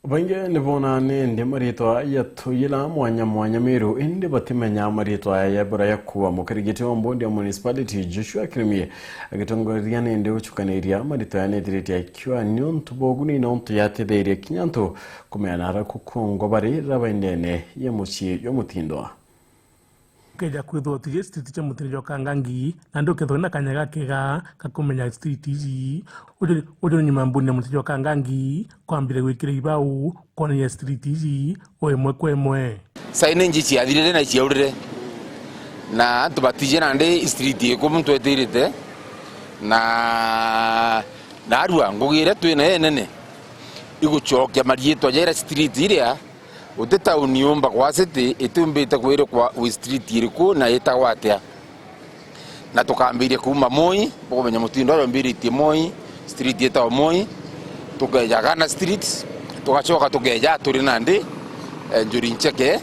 Bange nibona nende maritwa yatuyila mwanya Meru indi batimenya maritwa ya bura yakuwa mukarigiti wa mbondi ya municipality Joshua Kirimie agitongoria nende uchukaneria maritwa ya nediriti ya kiwa nyontu boguni na ontu yatetheire kinyantu kumeana haraku kongo bari rabaindene ya muchi yomutindwa keja kwithwo tije street cha mutirijo kangangi na ndo ketho na kanyaga kega kakumenya street ici uri nyuma mbuni mutirijo kangangi kwambire gwikira ibau kone street ici oemwe kwemwe saine njici athirire na ciaurire na tubatije na ndi street iko muntu etirite na arua ngugire twina nene igucokia marietwa jera street iria uteta uniomba kwa city itumbite kwire kwa street iriku na itagwatia na tukambirie kuma Moi bokomenya mutindo aro mbiriti Moi street yeta Moi tukeja kana street tukachoka tukeja turi nandi njuri ncheke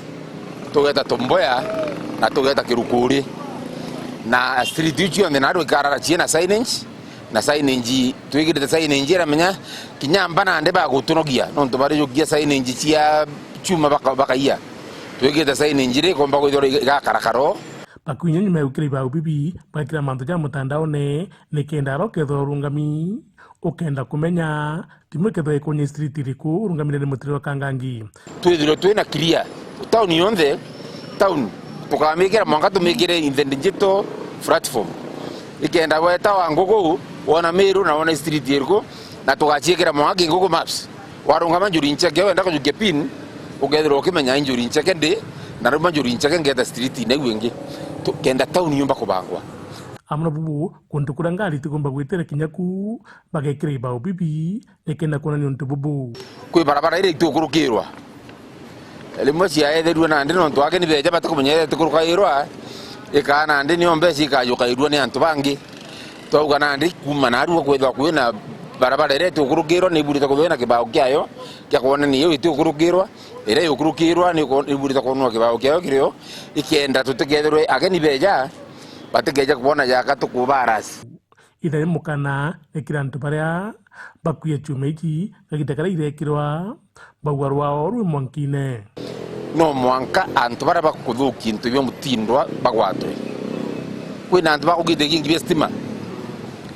tugeta Tomboya na tugeta Kirukuri na street icio ndenaro ikarara china signage na signage twigirite signage ra menya kinyamba na ndeba gutunogia no ntubari yogia signage cia chuma bakaia twigite saini njire komba kwithora igakarakaro bakunya nyuma yukira ibau bibi bakira mantu ja mutandao ne kenda roketho rungami ukenda kumenya timwe ketho ikonye street iriku rungamire ne mutiro kangangi twithiro twina clear town yonde town tukamikira mwanga tumikire in the digital platform ikenda weta wangugu wona Meru na wona street iriku na tukachikira mwanga Google Maps warungama njuri ncheke wenda kujuke pin ugethero ukimenya injuri ncheke ndi na ruma njuri ncheke ngeta street na gwingi kenda town yumba kubangwa amuna bubu kuntu kurangari tugomba gwitera kinyaku bagekira ibao bibi ekenda kona nyontu bubu kwi barabara ire tukurukirwa elimwe cia etherua na ndi nontu ake ni beja batakumenyere tukurukirwa ikana ndi ni ombe cikajuka irua ni antu bangi twauga na ndi kuma na arua kwithwa kwina barabara ire tukurukirwa ni burita kuthona kibao kiayo kia kuona ni yo tukurukirwa ire ukurukirwa ni burita kuona kibao kiayo kirio ikienda tutegetherwe ageni beja bategeja kubona yaka tukubarasi ithare mukana ekirantu baria bakuye chumeji gagitekara irekirwa bagwarwa oru mwankine no mwanka antu bara bakuthuki into byo mutindwa bagwatwe kwina antu bakugite kingi bestima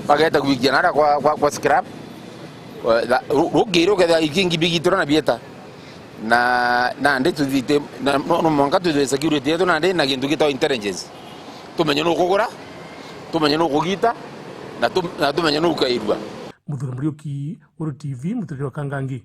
bageta kuikia nara kwa scrap rugiro kada ikingi bigitora na bieta na ndi tuthite no mwanka tu security yetu na ndi na kintu kita intelligence tumenye no kugura tumenye no kugita na tumenye no kukairwa Muthuri Muriuki, Uru TV, Muthuri wa Kangangi.